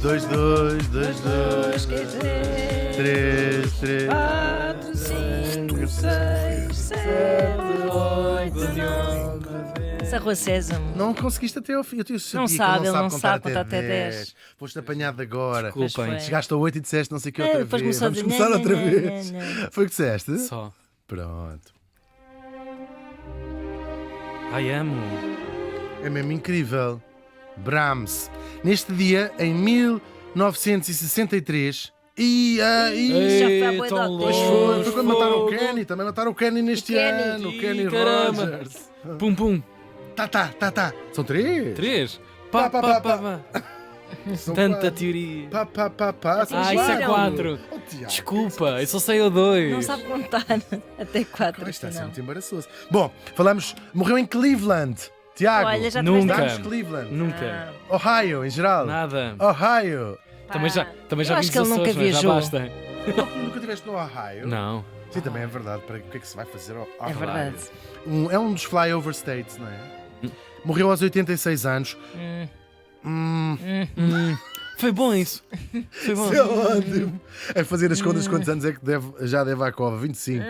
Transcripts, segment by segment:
2, 2, 2, 2, 3, 3, 4, 5, 6, 7, 8, 9. Sarrua Sésamo. Não conseguiste até ao fim. Eu sabia Não que sabe, ele ele não sabe contar até 10. 10. Foste apanhado agora. Desculpem. Chegaste a 8 e disseste não sei o que outra Depois vez. começou a Vamos dizer, começar não, outra não, vez. não, não. Foi o que disseste? Só. Pronto. Ai, amo. É mesmo incrível. Brahms. Neste dia, em 1963. Já foi há bué tão de longe. Pois foi quando mataram o Kenny. Também mataram o Kenny neste O Kenny. ano. O Kenny Caramba. Rogers. Pum, pum. Tá. São 3. 3. Pá, Pá, pá, pá, pá, pá. São Tanta quatro. teoria. Pá. São Ah, isso é Viram? 4. Oh, Tiago. Desculpa, eu só sei o 2. Não sabe contar até 4. Isto está a ser muito embaraçoso. Bom, falamos. Morreu em Cleveland. Tiago. Olha, já Nunca. tiveste- Estamos Cleveland. Nunca. Ohio, em geral. Nada. Ohio. Também já eu vi acho que ele dos nunca Açores, mas já viajou. basta. Nunca estiveste no Ohio? Não. Sim, também é verdade. Para o que é que se vai fazer ao É Ohio? verdade. É um dos flyover states, não é? Morreu aos 86 anos. Foi bom isso. Foi bom. Isso é ótimo. É fazer as contas quantos anos é que já deve à cova. 25.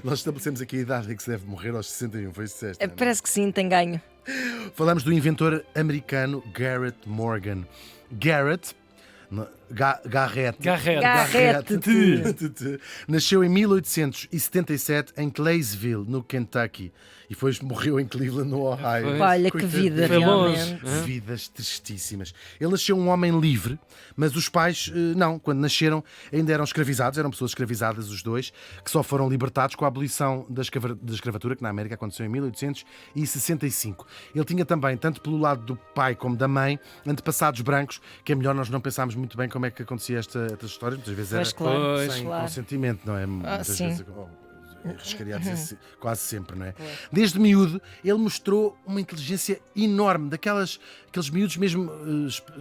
Nós estabelecemos aqui a idade em que se deve morrer aos 61. Foi isso que disseste, não é? Parece que sim, tem ganho. Falamos do inventor americano Garrett Morgan. Garrett. Garrett. Nasceu em 1877 em Claysville, no Kentucky. E depois morreu em Cleveland, no Ohio. Pois. Olha que Coitadinho. vida, Foi longe. realmente. Hã? Vidas tristíssimas. Ele nasceu um homem livre, mas os pais, não, quando nasceram, ainda eram escravizados, eram pessoas escravizadas, os dois, que só foram libertados com a abolição da escravatura, que na América aconteceu em 1865. Ele tinha também, tanto pelo lado do pai como da mãe, antepassados brancos, que é melhor nós não pensarmos muito bem como é que acontecia estas histórias, muitas vezes era Pois, claro. Pois. sem claro. consentimento, não é? Muitas sim. vezes, arriscaria a dizer quase sempre, não é? Desde miúdo, ele mostrou uma inteligência enorme, aqueles miúdos mesmo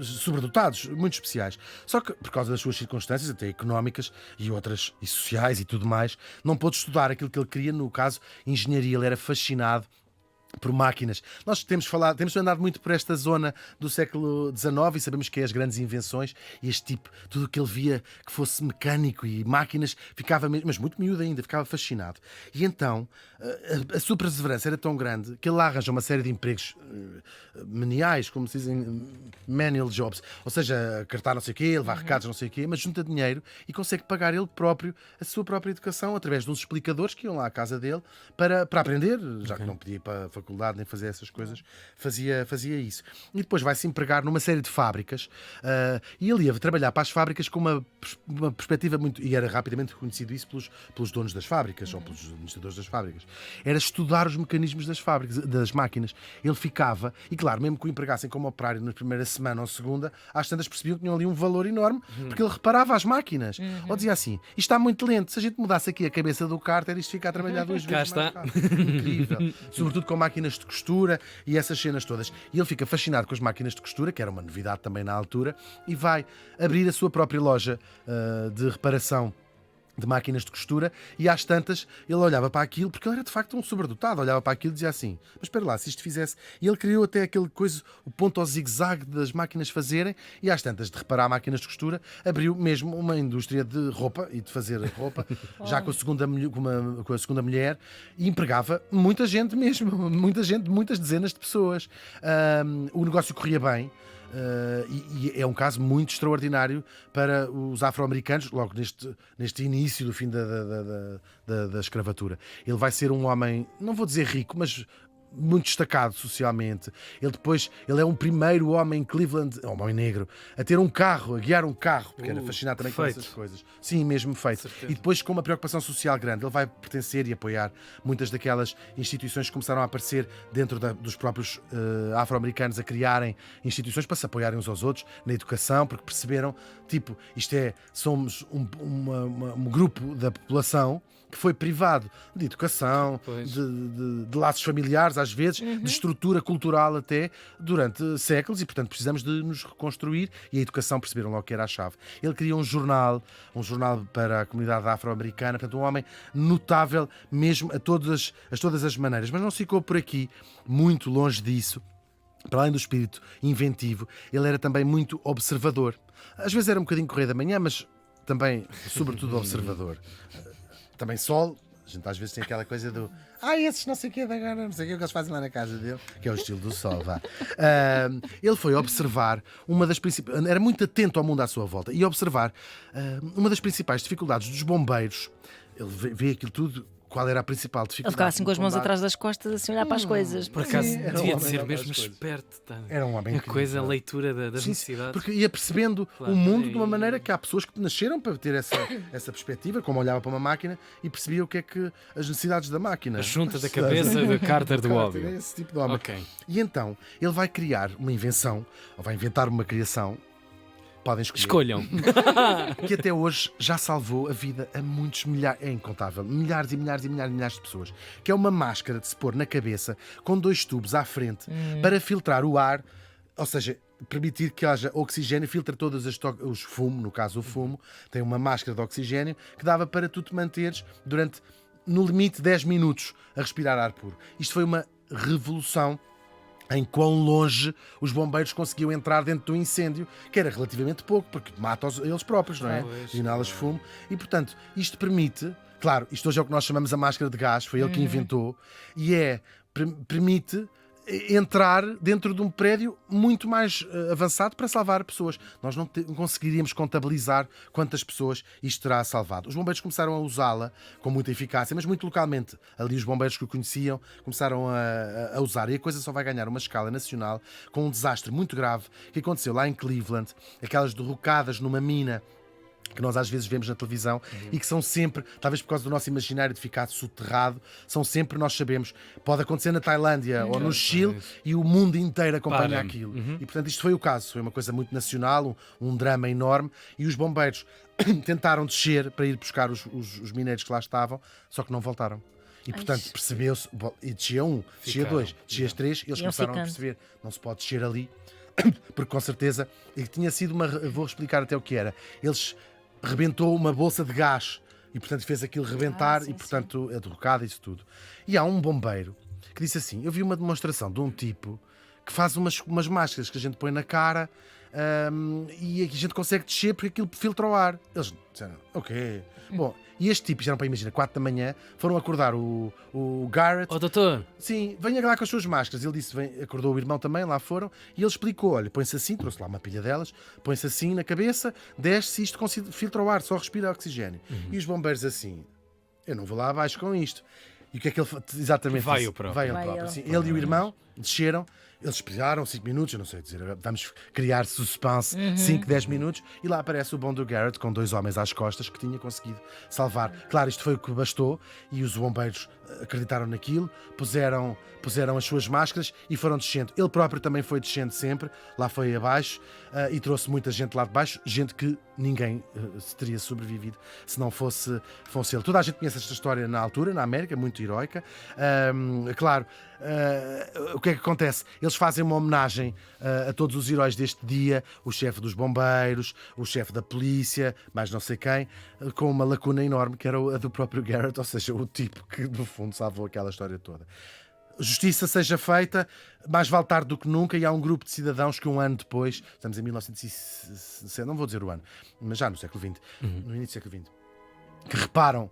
sobredotados, muito especiais. Só que, por causa das suas circunstâncias, até económicas e outras, e sociais e tudo mais, não pôde estudar aquilo que ele queria, no caso, engenharia. Ele era fascinado por máquinas. Nós temos andado muito por esta zona do século XIX e sabemos que é as grandes invenções e este tipo, tudo o que ele via que fosse mecânico e máquinas, ficava mesmo, mas muito miúdo ainda, ficava fascinado. E então, a sua perseverança era tão grande que ele lá arranja uma série de empregos meniais, como se dizem, manual jobs, ou seja, cartar não sei o quê, levar recados não sei o quê, mas junta dinheiro e consegue pagar ele próprio a sua própria educação através de uns explicadores que iam lá à casa dele para aprender, já que não podia ir para a faculdade nem fazer essas coisas, fazia isso. E depois vai-se empregar numa série de fábricas e ele ia trabalhar para as fábricas com uma perspectiva muito... E era rapidamente reconhecido isso pelos donos das fábricas ou pelos administradores das fábricas. Era estudar os mecanismos das fábricas, das máquinas. Ele ficava, e claro, mesmo que o empregassem como operário na primeira semana ou segunda, às tantas percebiam que tinham ali um valor enorme, porque ele reparava as máquinas. Ou dizia assim, isto está muito lento, se a gente mudasse aqui a cabeça do Carter, isto fica a trabalhar 2 vezes Cá mais está. rápido. Incrível. Sobretudo com máquinas de costura e essas cenas todas. E ele fica fascinado com as máquinas de costura, que era uma novidade também na altura, e vai abrir a sua própria loja de reparação de máquinas de costura, e às tantas ele olhava para aquilo, porque ele era de facto um sobredotado, olhava para aquilo e dizia assim, mas espera lá, se isto fizesse... E ele criou até aquele coisa, o ponto ao zigue-zague das máquinas fazerem, e às tantas de reparar máquinas de costura, abriu mesmo uma indústria de roupa e de fazer roupa, já com a segunda mulher, e empregava muita gente mesmo, muita gente, muitas dezenas de pessoas. O negócio corria bem. E é um caso muito extraordinário para os afro-americanos, logo neste início do fim da escravatura. Ele vai ser um homem, não vou dizer rico, mas muito destacado socialmente. Ele é um primeiro homem em Cleveland, um homem negro, a ter um carro, a guiar um carro, porque era fascinado também com feito. essas coisas. Sim, mesmo feito. Certeza. E depois, com uma preocupação social grande, ele vai pertencer e apoiar muitas daquelas instituições que começaram a aparecer dentro dos próprios afro-americanos, a criarem instituições para se apoiarem uns aos outros na educação, porque perceberam, somos um grupo da população que foi privado de educação, Pois. de laços familiares, às vezes, de estrutura cultural até, durante séculos, e portanto precisamos de nos reconstruir, e a educação perceberam logo que era a chave. Ele criou um jornal para a comunidade afro-americana, portanto um homem notável mesmo a todas as maneiras, mas não se ficou por aqui, muito longe disso. para além do espírito inventivo, ele era também muito observador. Às vezes era um bocadinho correio da manhã, mas também, sobretudo, observador. Também sol. A gente às vezes tem aquela coisa do esses não sei o que, agora não sei o que eles fazem lá na casa dele, que é o estilo do sol, vá. Ele foi observar uma das principais, era muito atento ao mundo à sua volta e observar uma das principais dificuldades dos bombeiros. Ele vê aquilo tudo. Qual era a principal Ele dificuldade? ficava assim com as mãos combate? atrás das costas, assim, olhar para as coisas. Por acaso, Sim, era um devia homem de ser a mesmo várias coisas. esperto. Tá? Era um homem A incrível. coisa, a leitura das Sim, necessidades. porque ia percebendo Claro. o mundo de uma maneira que há pessoas que nasceram para ter essa perspectiva, como olhava para uma máquina e percebia o que é que as necessidades da máquina. A junta da cabeça de Carter do É óbvio. esse tipo de homem. Ok. E então ele vai criar uma invenção, ou vai inventar uma criação, podem escolher, Escolham. que até hoje já salvou a vida a muitos milhares, é incontável, milhares e milhares e milhares e milhares de pessoas, que é uma máscara de se pôr na cabeça com 2 tubos à frente para filtrar o ar, ou seja, permitir que haja oxigênio, filtra todos os fumo, no caso o fumo, tem uma máscara de oxigênio que dava para tu te manteres durante, no limite, 10 minutos a respirar ar puro. Isto foi uma revolução em quão longe os bombeiros conseguiam entrar dentro do incêndio, que era relativamente pouco, porque matam eles próprios, não é? Pois, Inalas fumo. E, portanto, isto permite... Claro, isto hoje é o que nós chamamos a máscara de gás, foi ele que inventou, e permite entrar dentro de um prédio muito mais avançado para salvar pessoas. Nós não conseguiríamos contabilizar quantas pessoas isto terá salvado. Os bombeiros começaram a usá-la com muita eficácia, mas muito localmente. Ali os bombeiros que o conheciam começaram a usar. E a coisa só vai ganhar uma escala nacional com um desastre muito grave que aconteceu lá em Cleveland, aquelas derrocadas numa mina que nós às vezes vemos na televisão e que são sempre, talvez por causa do nosso imaginário de ficar soterrado, são sempre, nós sabemos, pode acontecer na Tailândia ou no Chile e o mundo inteiro acompanha Para. aquilo. E portanto isto foi o caso, foi uma coisa muito nacional, um drama enorme, e os bombeiros tentaram descer para ir buscar os mineiros que lá estavam, só que não voltaram. E portanto percebeu-se, e descia um, descia Ficaram. dois, descia três, e eles Iam começaram a ficando. perceber, não se pode descer ali, porque com certeza, e tinha sido vou explicar até o que era, eles rebentou uma bolsa de gás e portanto fez aquilo rebentar sim, e portanto a derrocada, isso tudo. E há um bombeiro que disse assim, eu vi uma demonstração de um tipo que faz umas máscaras que a gente põe na cara e a gente consegue descer porque aquilo filtra o ar. Eles disseram, ok. Bom, e este tipo, já não para imaginar, 4 da manhã, foram acordar o Garrett. Ó doutor, Sim, venha lá com as suas máscaras. Ele disse, acordou o irmão também, lá foram, e ele explicou, olha, põe-se assim, trouxe lá uma pilha delas, põe-se assim na cabeça, desce, isto filtra o ar, só respira oxigênio. E os bombeiros assim, eu não vou lá abaixo com isto. E o que é que ele exatamente Vai disse? o próprio. Vai ele Vai próprio. ele. Sim, ele e o irmão desceram, eles esperaram 5 minutos, eu não sei dizer, vamos criar suspense, 5, 10 minutos, e lá aparece o bom do Garrett com 2 homens às costas que tinha conseguido salvar. Claro, isto foi o que bastou, e os bombeiros acreditaram naquilo, puseram as suas máscaras e foram descendo. Ele próprio também foi descendo sempre, lá foi abaixo, e trouxe muita gente lá de baixo, gente que ninguém se teria sobrevivido se não fosse ele. Toda a gente conhece esta história na altura, na América, muito heroica. Claro, o que é que acontece? Eles fazem uma homenagem a todos os heróis deste dia, o chefe dos bombeiros, o chefe da polícia, mais não sei quem, com uma lacuna enorme que era a do próprio Garrett, ou seja, o tipo que no fundo salvou aquela história toda. Justiça seja feita, mais vale tarde do que nunca, e há um grupo de cidadãos que um ano depois, estamos em 1960, não vou dizer o ano, mas já no século XX, no início do século XX, que reparam,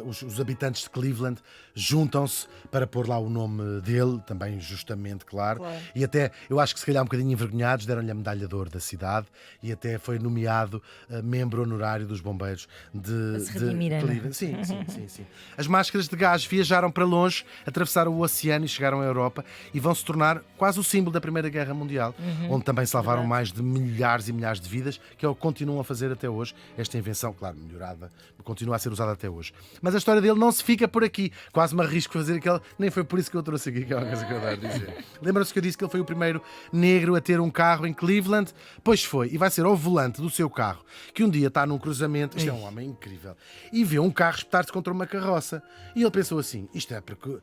os habitantes de Cleveland juntam-se para pôr lá o nome dele, também justamente, claro. E até, eu acho que se calhar um bocadinho envergonhados, deram-lhe a medalha de ouro da cidade e até foi nomeado membro honorário dos bombeiros Para se de redimirem, não é? Cleveland. Sim. As máscaras de gás viajaram para longe, atravessaram o oceano e chegaram à Europa e vão se tornar quase o símbolo da Primeira Guerra Mundial, onde também salvaram mais de milhares e milhares de vidas, que é o que continuam a fazer até hoje. Esta invenção, claro, melhorada, continua a ser usada até hoje. Mas a história dele não se fica por aqui. Quase me arrisco fazer aquele... Nem foi por isso que eu trouxe aqui, que é uma coisa que eu adoro dizer. Lembram-se que eu disse que ele foi o primeiro negro a ter um carro em Cleveland? Pois foi. E vai ser ao volante do seu carro, que um dia está num cruzamento, isto é um homem incrível, e vê um carro espetar-se contra uma carroça. E ele pensou assim, isto é porque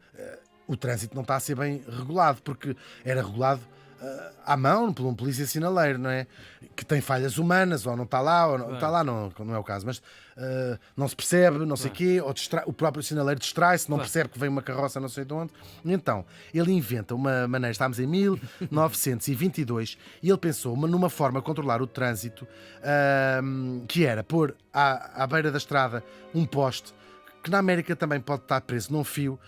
o trânsito não está a ser bem regulado, porque era regulado à mão por um polícia sinaleiro, não é? Que tem falhas humanas, ou não está lá, ou não está lá, não é o caso, mas não se percebe, não sei o quê, ou o próprio sinaleiro distrai-se, não percebe que vem uma carroça não sei de onde. Então, ele inventa uma maneira, estamos em 1922, e ele pensou numa forma de controlar o trânsito, que era pôr à beira da estrada um poste, que na América também pode estar preso num fio,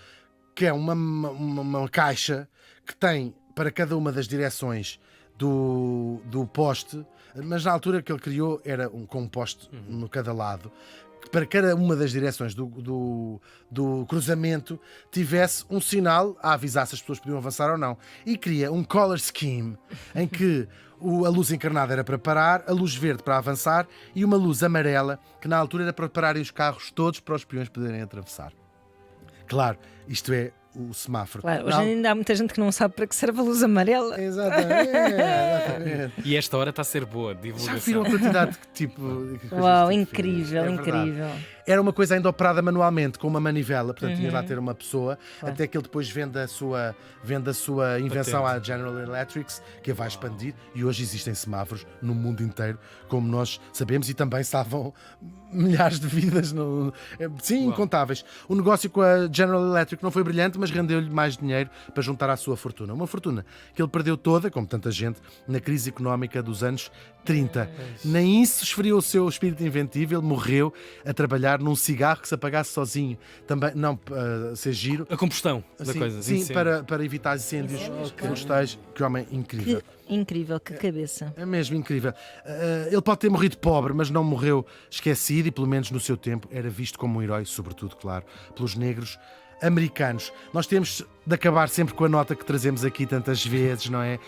que é uma caixa que tem para cada uma das direções do poste, mas na altura que ele criou era com um poste no cada lado, que para cada uma das direções do cruzamento tivesse um sinal a avisar se as pessoas podiam avançar ou não. E cria um color scheme em que a luz encarnada era para parar, a luz verde para avançar e uma luz amarela que na altura era para pararem os carros todos para os peões poderem atravessar. Claro, isto é o semáforo. Claro, hoje ainda há muita gente que não sabe para que serve a luz amarela. Exatamente. E esta hora está a ser boa, Já divulgação. viram a quantidade de tipo. Uau, coisas incrível, é verdade. incrível. Era uma coisa ainda operada manualmente, com uma manivela, portanto tinha lá ter uma pessoa, até que ele depois vende a sua invenção à General Electric, que a vai expandir, e hoje existem semáforos no mundo inteiro, como nós sabemos, e também salvam milhares de vidas, sim, incontáveis. O negócio com a General Electric não foi brilhante, mas rendeu-lhe mais dinheiro para juntar à sua fortuna. Uma fortuna que ele perdeu toda, como tanta gente, na crise económica dos anos 30. Nem isso esfriou o seu espírito inventivo, ele morreu a trabalhar num cigarro que se apagasse sozinho. Também, não ser giro. A combustão da Sim, coisa. sim, para evitar incêndios florestais. Que homem incrível. Que incrível, que cabeça. É mesmo incrível. Ele pode ter morrido pobre, mas não morreu esquecido e, pelo menos no seu tempo, era visto como um herói, sobretudo, claro, pelos negros americanos. Nós temos de acabar sempre com a nota que trazemos aqui tantas vezes, não é?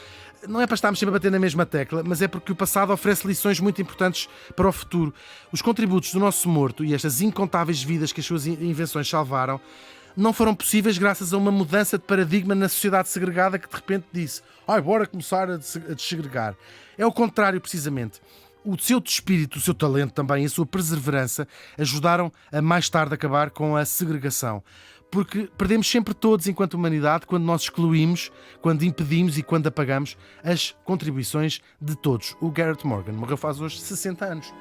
Não é para estarmos sempre a bater na mesma tecla, mas é porque o passado oferece lições muito importantes para o futuro. Os contributos do nosso morto e estas incontáveis vidas que as suas invenções salvaram não foram possíveis graças a uma mudança de paradigma na sociedade segregada que de repente disse: bora começar a desegregar. É o contrário, precisamente. O seu espírito, o seu talento também e a sua perseverança ajudaram a mais tarde acabar com a segregação. Porque perdemos sempre todos enquanto humanidade quando nós excluímos, quando impedimos e quando apagamos as contribuições de todos. O Garrett Morgan morreu faz hoje 60 anos.